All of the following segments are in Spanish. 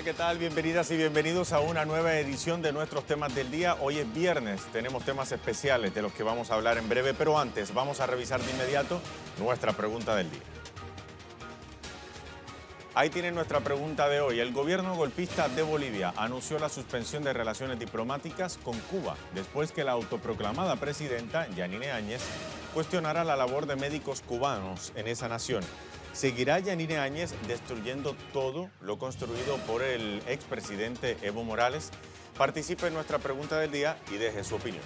Hola, ¿qué tal? Bienvenidas y bienvenidos a una nueva edición de nuestros temas del día. Hoy es viernes, tenemos temas especiales de los que vamos a hablar en breve, pero antes vamos a revisar de inmediato nuestra pregunta del día. Ahí tienen nuestra pregunta de hoy. El gobierno golpista de Bolivia anunció la suspensión de relaciones diplomáticas con Cuba después que la autoproclamada presidenta, Yanine Áñez, cuestionara la labor de médicos cubanos en esa nación. ¿Seguirá Yanine Áñez destruyendo todo lo construido por el expresidente Evo Morales? Participe en nuestra pregunta del día y deje su opinión.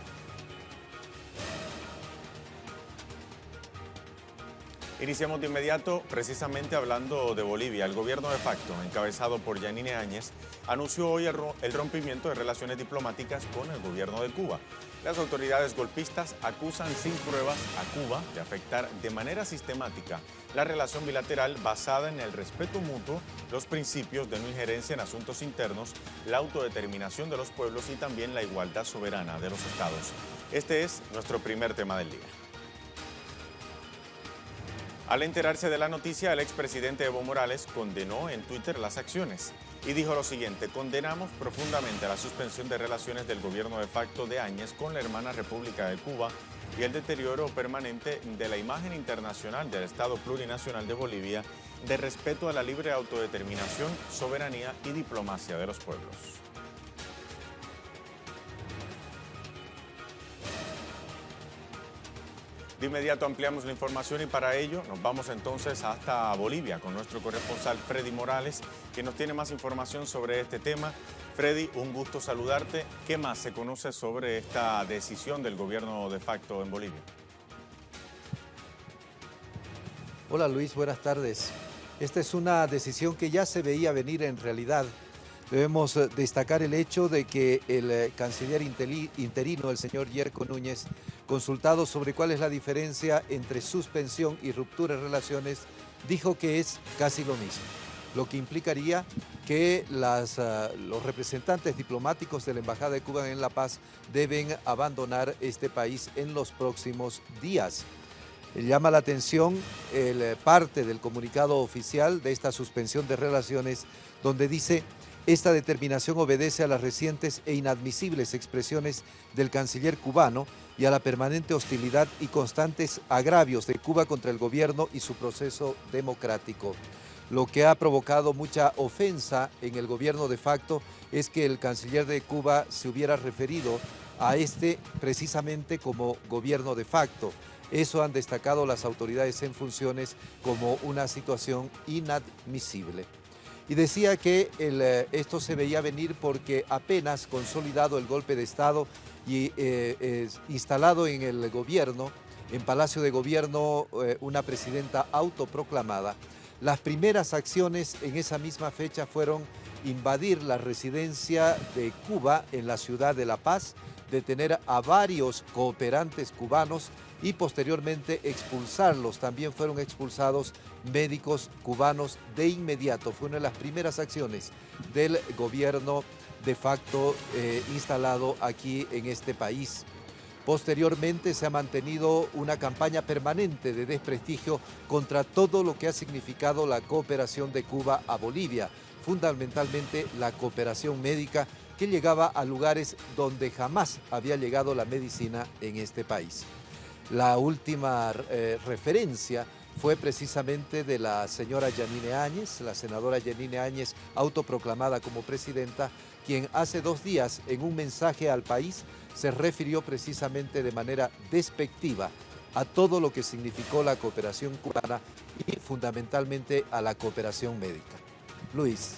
Iniciamos de inmediato precisamente hablando de Bolivia. El gobierno de facto, encabezado por Yanine Áñez, anunció hoy el rompimiento de relaciones diplomáticas con el gobierno de Cuba. Las autoridades golpistas acusan sin pruebas a Cuba de afectar de manera sistemática la relación bilateral basada en el respeto mutuo, los principios de no injerencia en asuntos internos, la autodeterminación de los pueblos y también la igualdad soberana de los estados. Este es nuestro primer tema del día. Al enterarse de la noticia, el expresidente Evo Morales condenó en Twitter las acciones y dijo lo siguiente: condenamos profundamente la suspensión de relaciones del gobierno de facto de Áñez con la hermana República de Cuba y el deterioro permanente de la imagen internacional del Estado plurinacional de Bolivia de respeto a la libre autodeterminación, soberanía y diplomacia de los pueblos. De inmediato ampliamos la información y para ello nos vamos entonces hasta Bolivia con nuestro corresponsal Freddy Morales, que nos tiene más información sobre este tema. Freddy, un gusto saludarte. ¿Qué más se conoce sobre esta decisión del gobierno de facto en Bolivia? Hola Luis, buenas tardes. Esta es una decisión que ya se veía venir en realidad. Debemos destacar el hecho de que el canciller interino, el señor Yerko Núñez, consultado sobre cuál es la diferencia entre suspensión y ruptura de relaciones, dijo que es casi lo mismo, lo que implicaría que los representantes diplomáticos de la Embajada de Cuba en La Paz deben abandonar este país en los próximos días. Llama la atención parte del comunicado oficial de esta suspensión de relaciones, donde dice: esta determinación obedece a las recientes e inadmisibles expresiones del canciller cubano y a la permanente hostilidad y constantes agravios de Cuba contra el gobierno y su proceso democrático. Lo que ha provocado mucha ofensa en el gobierno de facto es que el canciller de Cuba se hubiera referido a este precisamente como gobierno de facto. Eso han destacado las autoridades en funciones como una situación inadmisible. Y decía que esto se veía venir porque apenas consolidado el golpe de Estado y instalado en el gobierno, en Palacio de Gobierno, una presidenta autoproclamada, las primeras acciones en esa misma fecha fueron invadir la residencia de Cuba en la ciudad de La Paz, detener a varios cooperantes cubanos y posteriormente expulsarlos. También fueron expulsados médicos cubanos de inmediato. Fue una de las primeras acciones del gobierno de facto instalado aquí en este país. Posteriormente se ha mantenido una campaña permanente de desprestigio contra todo lo que ha significado la cooperación de Cuba a Bolivia, fundamentalmente la cooperación médica que llegaba a lugares donde jamás había llegado la medicina en este país. La última referencia fue precisamente de la señora Yanine Áñez, la senadora Yanine Áñez, autoproclamada como presidenta, quien hace 2 días en un mensaje al país se refirió precisamente de manera despectiva a todo lo que significó la cooperación cubana y fundamentalmente a la cooperación médica. Luis.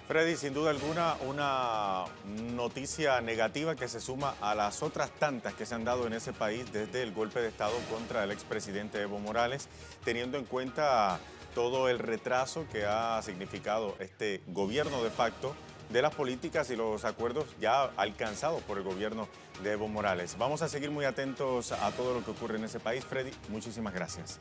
Freddy, sin duda alguna, una noticia negativa que se suma a las otras tantas que se han dado en ese país desde el golpe de Estado contra el expresidente Evo Morales, teniendo en cuenta todo el retraso que ha significado este gobierno de facto de las políticas y los acuerdos ya alcanzados por el gobierno de Evo Morales. Vamos a seguir muy atentos a todo lo que ocurre en ese país. Freddy, muchísimas gracias.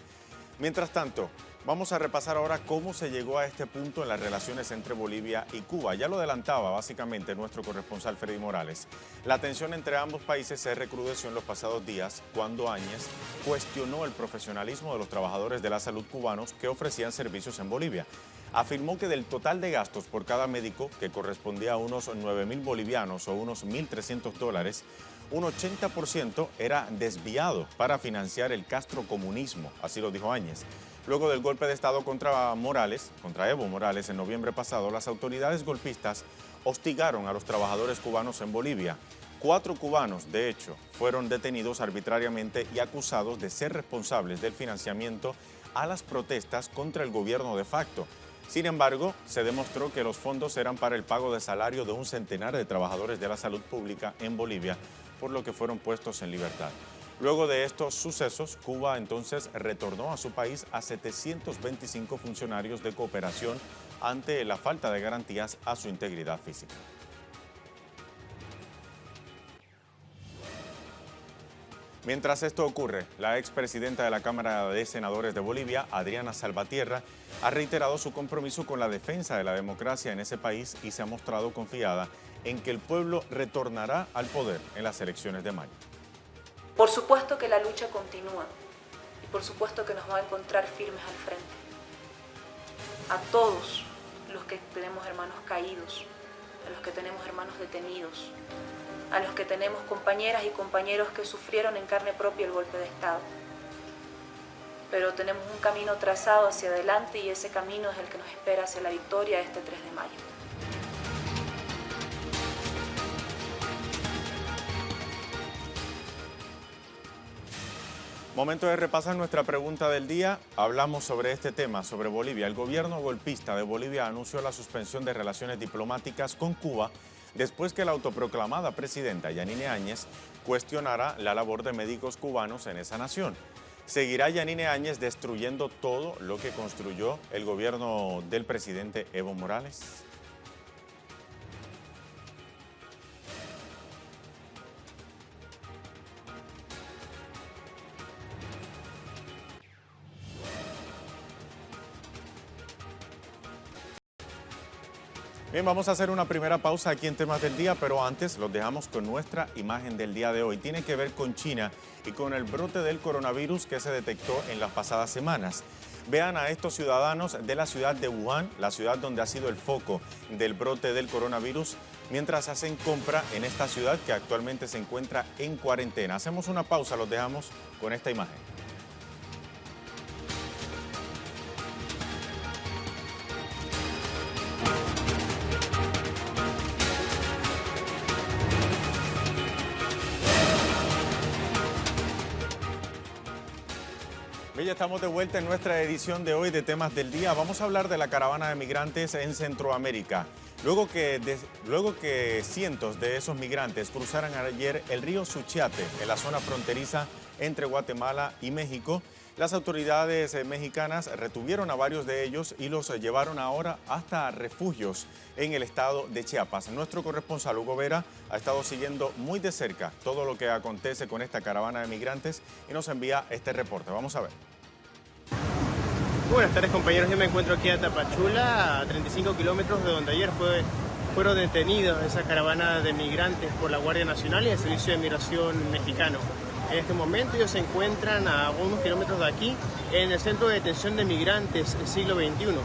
Mientras tanto, vamos a repasar ahora cómo se llegó a este punto en las relaciones entre Bolivia y Cuba. Ya lo adelantaba básicamente nuestro corresponsal Freddy Morales. La tensión entre ambos países se recrudeció en los pasados días cuando Áñez cuestionó el profesionalismo de los trabajadores de la salud cubanos que ofrecían servicios en Bolivia. afirmó que del total de gastos por cada médico, que correspondía a unos 9.000 bolivianos o unos $1.300, un 80% era desviado para financiar el castrocomunismo, así lo dijo Áñez. Luego del golpe de Estado contra Evo Morales en noviembre pasado, las autoridades golpistas hostigaron a los trabajadores cubanos en Bolivia. 4 cubanos, de hecho, fueron detenidos arbitrariamente y acusados de ser responsables del financiamiento a las protestas contra el gobierno de facto. Sin embargo, se demostró que los fondos eran para el pago de salario de un centenar de trabajadores de la salud pública en Bolivia, por lo que fueron puestos en libertad. Luego de estos sucesos, Cuba entonces retornó a su país a 725 funcionarios de cooperación ante la falta de garantías a su integridad física. Mientras esto ocurre, la expresidenta de la Cámara de Senadores de Bolivia, Adriana Salvatierra, ha reiterado su compromiso con la defensa de la democracia en ese país y se ha mostrado confiada en que el pueblo retornará al poder en las elecciones de mayo. Por supuesto que la lucha continúa y por supuesto que nos va a encontrar firmes al frente. A todos los que tenemos hermanos caídos, a los que tenemos hermanos detenidos, a los que tenemos compañeras y compañeros que sufrieron en carne propia el golpe de Estado. Pero tenemos un camino trazado hacia adelante y ese camino es el que nos espera hacia la victoria este 3 de mayo. Momento de repasar nuestra pregunta del día. Hablamos sobre este tema, sobre Bolivia. El gobierno golpista de Bolivia anunció la suspensión de relaciones diplomáticas con Cuba después que la autoproclamada presidenta Yanine Áñez cuestionara la labor de médicos cubanos en esa nación. ¿Seguirá Yanine Áñez destruyendo todo lo que construyó el gobierno del presidente Evo Morales? Bien, vamos a hacer una primera pausa aquí en Temas del Día, pero antes los dejamos con nuestra imagen del día de hoy. Tiene que ver con China y con el brote del coronavirus que se detectó en las pasadas semanas. Vean a estos ciudadanos de la ciudad de Wuhan, la ciudad donde ha sido el foco del brote del coronavirus, mientras hacen compra en esta ciudad que actualmente se encuentra en cuarentena. Hacemos una pausa, los dejamos con esta imagen. Ya estamos de vuelta en nuestra edición de hoy de Temas del Día. Vamos a hablar de la caravana de migrantes en Centroamérica. Luego que cientos de esos migrantes cruzaran ayer el río Suchiate en la zona fronteriza entre Guatemala y México, las autoridades mexicanas retuvieron a varios de ellos y los llevaron ahora hasta refugios en el estado de Chiapas. Nuestro corresponsal Hugo Vera ha estado siguiendo muy de cerca todo lo que acontece con esta caravana de migrantes y nos envía este reporte. Vamos a ver. Buenas tardes, compañeros. Yo me encuentro aquí a Tapachula, a 35 kilómetros de donde ayer fueron detenidos esa caravana de migrantes por la Guardia Nacional y el Servicio de Migración mexicano. En este momento ellos se encuentran a unos kilómetros de aquí, en el Centro de Detención de Migrantes Siglo XXI,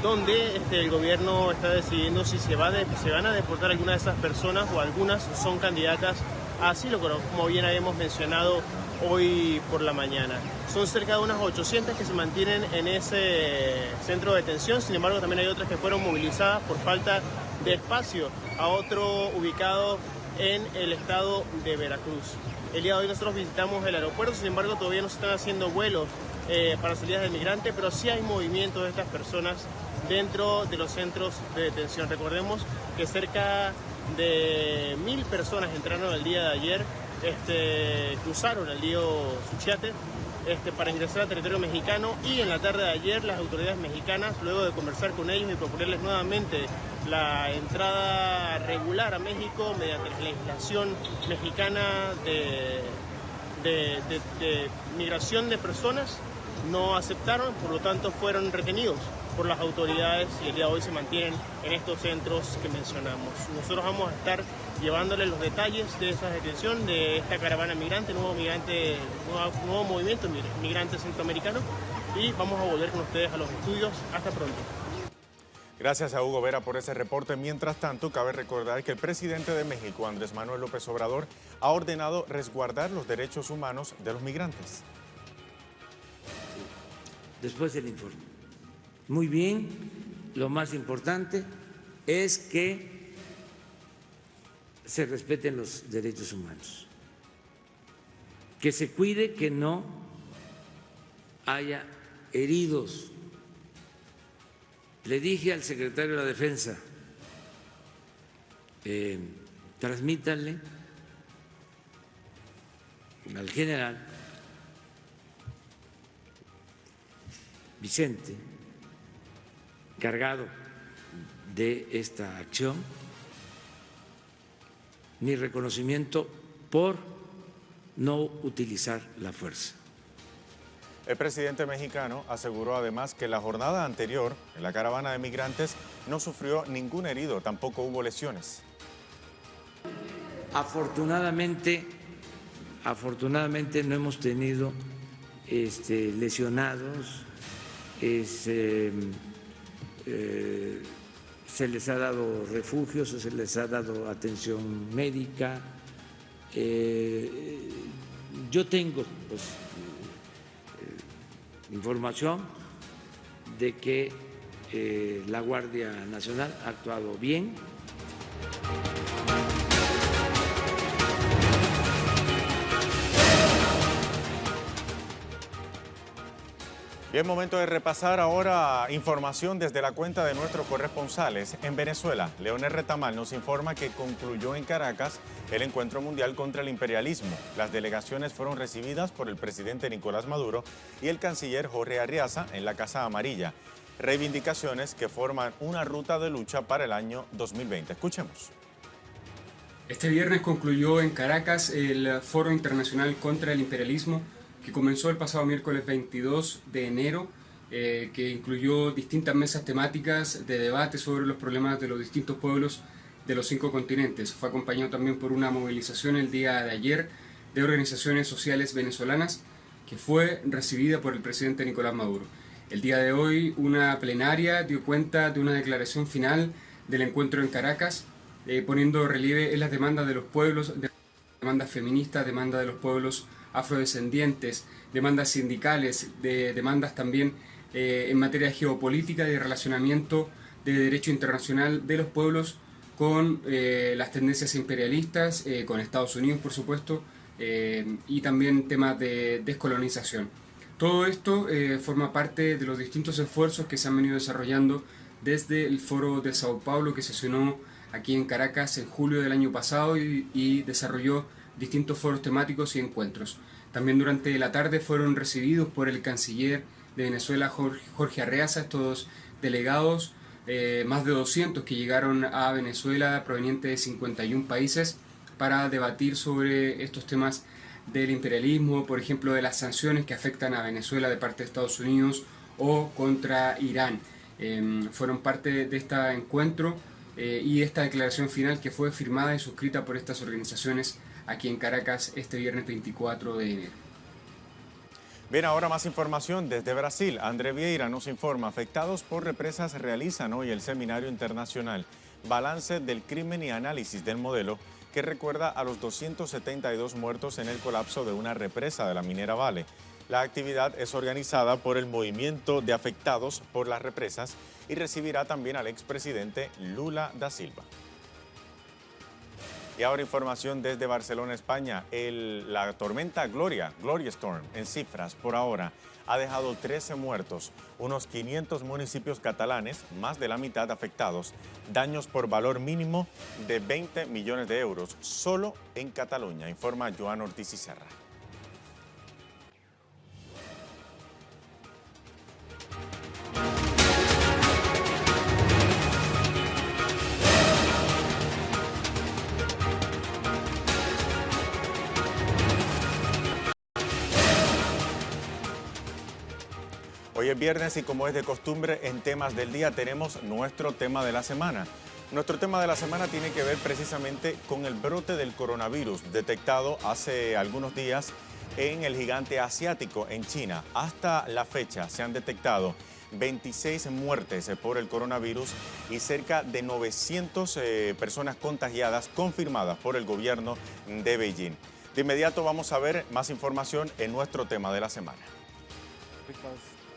donde el gobierno está decidiendo si se van a deportar algunas de esas personas o algunas son candidatas a asilo, como bien habíamos mencionado hoy por la mañana. Son cerca de unas 800 que se mantienen en ese centro de detención, sin embargo también hay otras que fueron movilizadas por falta de espacio a otro ubicado en el estado de Veracruz. El día de hoy nosotros visitamos el aeropuerto, sin embargo todavía no se están haciendo vuelos para salidas de migrantes, pero sí hay movimiento de estas personas dentro de los centros de detención. Recordemos que cerca de 1000 personas entraron el día de ayer, cruzaron el río Suchiate para ingresar al territorio mexicano, y en la tarde de ayer las autoridades mexicanas, luego de conversar con ellos y proponerles nuevamente la entrada regular a México mediante la legislación mexicana de migración de personas, no aceptaron, por lo tanto fueron retenidos por las autoridades y el día de hoy se mantienen en estos centros que mencionamos. Nosotros vamos a estar llevándoles los detalles de esa detención de esta caravana migrante, nuevo movimiento migrante centroamericano, y vamos a volver con ustedes a los estudios. Hasta pronto. Gracias a Hugo Vera por ese reporte. Mientras tanto, cabe recordar que el presidente de México, Andrés Manuel López Obrador, ha ordenado resguardar los derechos humanos de los migrantes. Después del informe. Muy bien, lo más importante es que se respeten los derechos humanos, que se cuide que no haya heridos. Le dije al secretario de la Defensa, transmítanle al general Vicente, encargado de esta acción, mi reconocimiento por no utilizar la fuerza. El presidente mexicano aseguró además que la jornada anterior, en la caravana de migrantes, no sufrió ningún herido, tampoco hubo lesiones. Afortunadamente no hemos tenido lesionados, se les ha dado refugios, se les ha dado atención médica. Yo tengo información de que la Guardia Nacional ha actuado bien. Bien, momento de repasar ahora información desde la cuenta de nuestros corresponsales en Venezuela. Leonel Retamal nos informa que concluyó en Caracas el encuentro mundial contra el imperialismo. Las delegaciones fueron recibidas por el presidente Nicolás Maduro y el canciller Jorge Arriaza en la Casa Amarilla. Reivindicaciones que forman una ruta de lucha para el año 2020. Escuchemos. Este viernes concluyó en Caracas el Foro Internacional contra el Imperialismo, que comenzó el pasado miércoles 22 de enero, que incluyó distintas mesas temáticas de debate sobre los problemas de los distintos pueblos de los 5 continentes. Fue acompañado también por una movilización el día de ayer de organizaciones sociales venezolanas, que fue recibida por el presidente Nicolás Maduro. El día de hoy una plenaria dio cuenta de una declaración final del encuentro en Caracas, poniendo relieve en las demandas de los pueblos, demandas feministas, demandas de los pueblos afrodescendientes, demandas sindicales, demandas también en materia geopolítica y de relacionamiento de derecho internacional de los pueblos con las tendencias imperialistas, con Estados Unidos por supuesto, y también temas de descolonización. Todo esto forma parte de los distintos esfuerzos que se han venido desarrollando desde el Foro de Sao Paulo, que sesionó aquí en Caracas en julio del año pasado y desarrolló distintos foros temáticos y encuentros. También durante la tarde fueron recibidos por el canciller de Venezuela, Jorge Arriaza, estos delegados, más de 200 que llegaron a Venezuela provenientes de 51 países para debatir sobre estos temas del imperialismo, por ejemplo, de las sanciones que afectan a Venezuela de parte de Estados Unidos o contra Irán. Fueron parte de este encuentro y esta declaración final que fue firmada y suscrita por estas organizaciones aquí en Caracas este viernes 24 de enero. Bien, ahora más información desde Brasil. André Vieira nos informa. Afectados por represas realizan hoy el Seminario Internacional Balance del Crimen y Análisis del Modelo, que recuerda a los 272 muertos en el colapso de una represa de la minera Vale. La actividad es organizada por el Movimiento de Afectados por las Represas y recibirá también al expresidente Lula da Silva. Y ahora información desde Barcelona, España. La tormenta Gloria Storm, en cifras por ahora, ha dejado 13 muertos, unos 500 municipios catalanes, más de la mitad afectados, daños por valor mínimo de 20 millones de euros, solo en Cataluña, informa Joan Ortiz y Serra. Hoy es viernes y como es de costumbre en temas del día tenemos nuestro tema de la semana. Nuestro tema de la semana tiene que ver precisamente con el brote del coronavirus detectado hace algunos días en el gigante asiático en China. Hasta la fecha se han detectado 26 muertes por el coronavirus y cerca de 900 personas contagiadas confirmadas por el gobierno de Beijing. De inmediato vamos a ver más información en nuestro tema de la semana.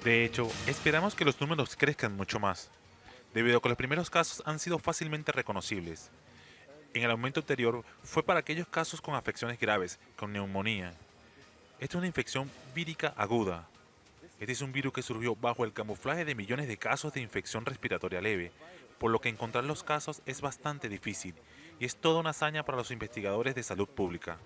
De hecho, esperamos que los números crezcan mucho más, debido a que los primeros casos han sido fácilmente reconocibles. En el aumento anterior fue para aquellos casos con afecciones graves, con neumonía. Esta es una infección vírica aguda. Este es un virus que surgió bajo el camuflaje de millones de casos de infección respiratoria leve, por lo que encontrar los casos es bastante difícil y es toda una hazaña para los investigadores de salud pública.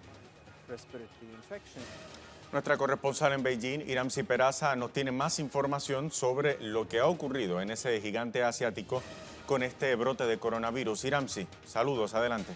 Nuestra corresponsal en Beijing, Iramsi Peraza, nos tiene más información sobre lo que ha ocurrido en ese gigante asiático con este brote de coronavirus. Iramsi, saludos, adelante.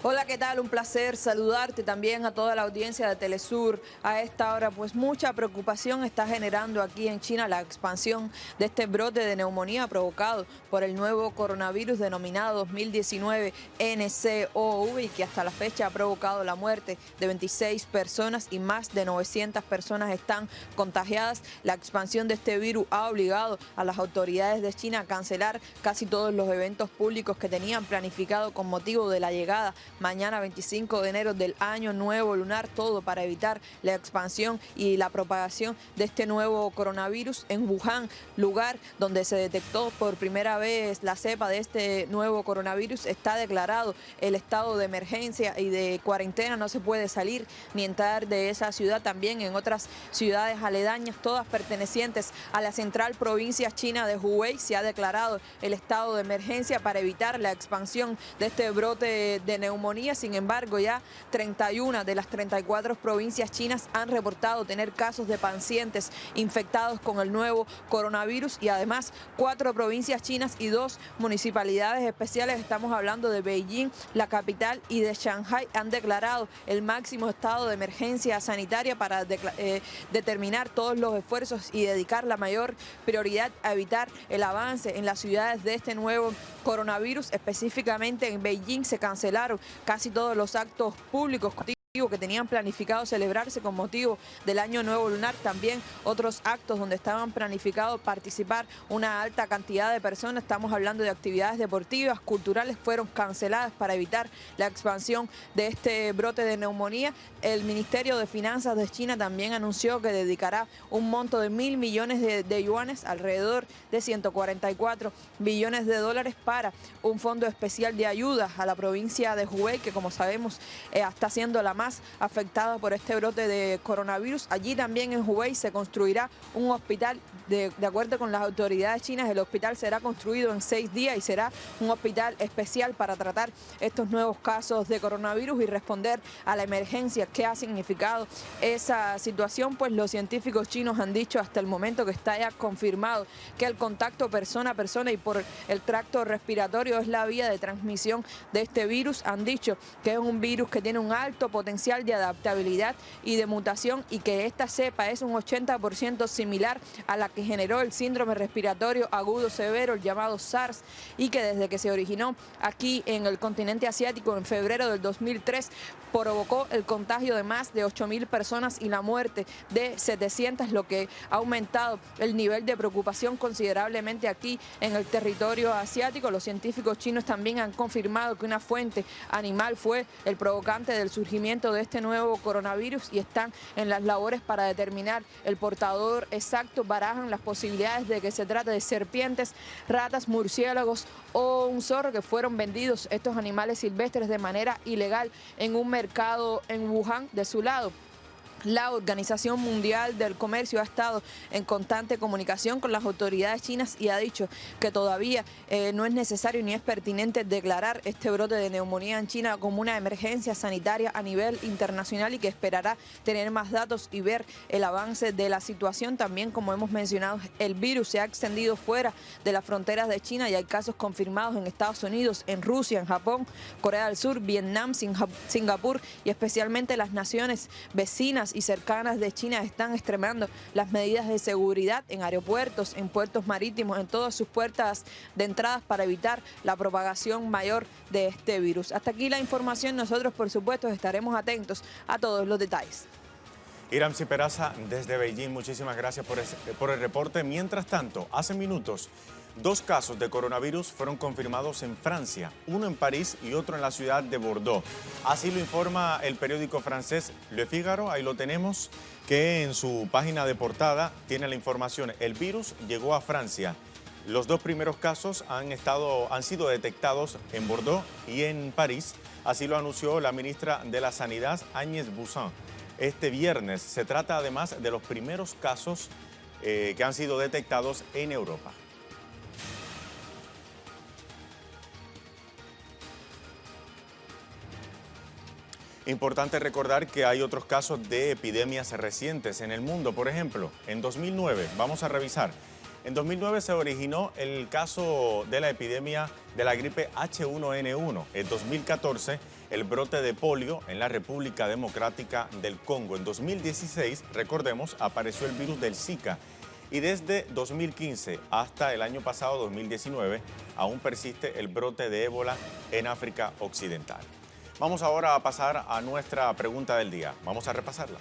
Hola, ¿qué tal? Un placer saludarte también a toda la audiencia de Telesur. A esta hora, pues mucha preocupación está generando aquí en China la expansión de este brote de neumonía provocado por el nuevo coronavirus denominado 2019 NCOV y que hasta la fecha ha provocado la muerte de 26 personas y más de 900 personas están contagiadas. La expansión de este virus ha obligado a las autoridades de China a cancelar casi todos los eventos públicos que tenían planificado con motivo de la llegada mañana 25 de enero del año nuevo lunar, todo para evitar la expansión y la propagación de este nuevo coronavirus. En Wuhan, lugar donde se detectó por primera vez la cepa de este nuevo coronavirus, está declarado el estado de emergencia y de cuarentena. No se puede salir ni entrar de esa ciudad. También en otras ciudades aledañas, todas pertenecientes a la central provincia china de Hubei, se ha declarado el estado de emergencia para evitar la expansión de este brote de neumonía. Sin embargo, ya 31 de las 34 provincias chinas han reportado tener casos de pacientes infectados con el nuevo coronavirus y además 4 provincias chinas y 2 municipalidades especiales, estamos hablando de Beijing, la capital, y de Shanghái, han declarado el máximo estado de emergencia sanitaria para determinar todos los esfuerzos y dedicar la mayor prioridad a evitar el avance en las ciudades de este nuevo coronavirus. Específicamente en Beijing se cancelaron casi todos los actos públicos que tenían planificado celebrarse con motivo del Año Nuevo Lunar. También otros actos donde estaban planificados participar una alta cantidad de personas, estamos hablando de actividades deportivas, culturales, fueron canceladas para evitar la expansión de este brote de neumonía. El Ministerio de Finanzas de China también anunció que dedicará un monto de 1.000 millones de yuanes, alrededor de 144 billones de dólares, para un fondo especial de ayuda a la provincia de Hubei, que como sabemos está siendo la más afectada por este brote de coronavirus. Allí también en Hubei se construirá un hospital. De acuerdo con las autoridades chinas, el hospital será construido en 6 días y será un hospital especial para tratar estos nuevos casos de coronavirus y responder a la emergencia que ha significado esa situación. Pues los científicos chinos han dicho hasta el momento que está ya confirmado que el contacto persona a persona y por el tracto respiratorio es la vía de transmisión de este virus. Han dicho que es un virus que tiene un alto potencial de adaptabilidad y de mutación y que esta cepa es un 80% similar a la que generó el síndrome respiratorio agudo severo, el llamado SARS, y que desde que se originó aquí en el continente asiático en febrero del 2003 provocó el contagio de más de 8.000 personas y la muerte de 700, lo que ha aumentado el nivel de preocupación considerablemente aquí en el territorio asiático. Los científicos chinos también han confirmado que una fuente animal fue el provocante del surgimiento de este nuevo coronavirus y están en las labores para determinar el portador exacto. Barajan las posibilidades de que se trate de serpientes, ratas, murciélagos o un zorro, que fueron vendidos estos animales silvestres de manera ilegal en un mercado en Wuhan. De su lado, la Organización Mundial del Comercio ha estado en constante comunicación con las autoridades chinas y ha dicho que todavía no es necesario ni es pertinente declarar este brote de neumonía en China como una emergencia sanitaria a nivel internacional y que esperará tener más datos y ver el avance de la situación. También, como hemos mencionado, el virus se ha extendido fuera de las fronteras de China y hay casos confirmados en Estados Unidos, en Rusia, en Japón, Corea del Sur, Vietnam, Singapur y especialmente las naciones vecinas y cercanas de China están extremando las medidas de seguridad en aeropuertos, en puertos marítimos, en todas sus puertas de entradas para evitar la propagación mayor de este virus. Hasta aquí la información. Nosotros, por supuesto, estaremos atentos a todos los detalles. Iramsi Peraza desde Beijing, muchísimas gracias por el reporte. Mientras tanto, hace minutos, 2 casos de coronavirus fueron confirmados en Francia, uno en París y otro en la ciudad de Bordeaux. Así lo informa el periódico francés Le Figaro, ahí lo tenemos, que en su página de portada tiene la información. El virus llegó a Francia. Los 2 primeros casos han sido detectados en Bordeaux y en París. Así lo anunció la ministra de la Sanidad, Agnès Buzyn, este viernes. Se trata además de los primeros casos que han sido detectados en Europa. Importante recordar que hay otros casos de epidemias recientes en el mundo. Por ejemplo, en 2009, vamos a revisar. En 2009 se originó el caso de la epidemia de la gripe H1N1. En 2014, el brote de polio en la República Democrática del Congo. En 2016, recordemos, apareció el virus del Zika. Y desde 2015 hasta el año pasado, 2019, aún persiste el brote de ébola en África Occidental. Vamos ahora a pasar a nuestra pregunta del día. Vamos a repasarla.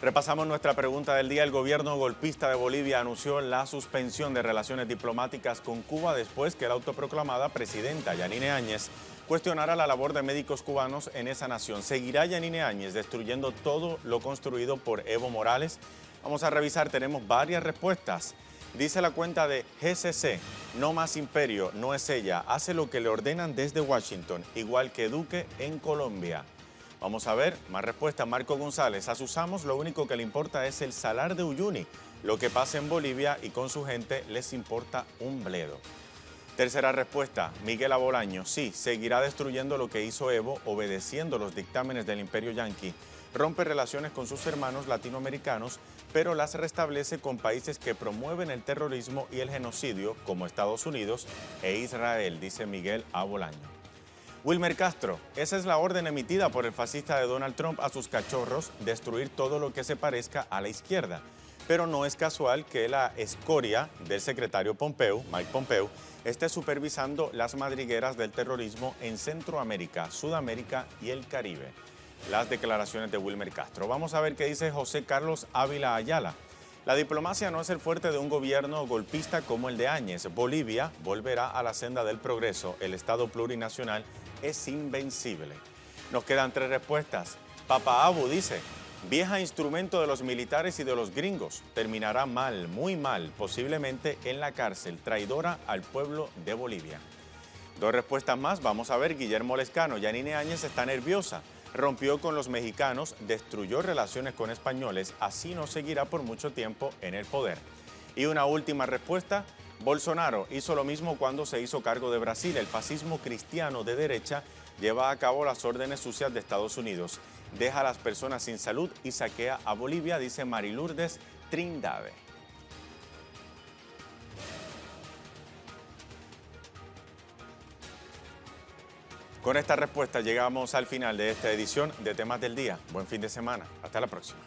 Repasamos nuestra pregunta del día. El gobierno golpista de Bolivia anunció la suspensión de relaciones diplomáticas con Cuba después que la autoproclamada presidenta Yanine Áñez cuestionara la labor de médicos cubanos en esa nación. ¿Seguirá Yanine Áñez destruyendo todo lo construido por Evo Morales? Vamos a revisar, tenemos varias respuestas. Dice la cuenta de GCC, no más imperio, no es ella, hace lo que le ordenan desde Washington, igual que Duque en Colombia. Vamos a ver, más respuestas. Marco González, a sus amos lo único que le importa es el salar de Uyuni. Lo que pasa en Bolivia y con su gente les importa un bledo. Tercera respuesta, Miguel Abolaño, sí, seguirá destruyendo lo que hizo Evo, obedeciendo los dictámenes del imperio yanqui. Rompe relaciones con sus hermanos latinoamericanos, pero las restablece con países que promueven el terrorismo y el genocidio, como Estados Unidos e Israel, dice Miguel Abolaño. Wilmer Castro, esa es la orden emitida por el fascista de Donald Trump a sus cachorros, destruir todo lo que se parezca a la izquierda. Pero no es casual que la escoria del secretario Pompeo, Mike Pompeo, esté supervisando las madrigueras del terrorismo en Centroamérica, Sudamérica y el Caribe. Las declaraciones de Wilmer Castro. Vamos a ver qué dice José Carlos Ávila Ayala. La diplomacia no es el fuerte de un gobierno golpista como el de Áñez. Bolivia volverá a la senda del progreso. El Estado plurinacional es invencible. Nos quedan 3 respuestas. Papa Abu dice, vieja instrumento de los militares y de los gringos. Terminará mal, muy mal, posiblemente en la cárcel. Traidora al pueblo de Bolivia. 2 respuestas más. Vamos a ver, Guillermo Lescano. Yanine Áñez está nerviosa. Rompió con los mexicanos, destruyó relaciones con españoles, así no seguirá por mucho tiempo en el poder. Y una última respuesta, Bolsonaro hizo lo mismo cuando se hizo cargo de Brasil. El fascismo cristiano de derecha lleva a cabo las órdenes sucias de Estados Unidos. Deja a las personas sin salud y saquea a Bolivia, dice Marilurdes Trindade. Con esta respuesta llegamos al final de esta edición de Temas del Día. Buen fin de semana. Hasta la próxima.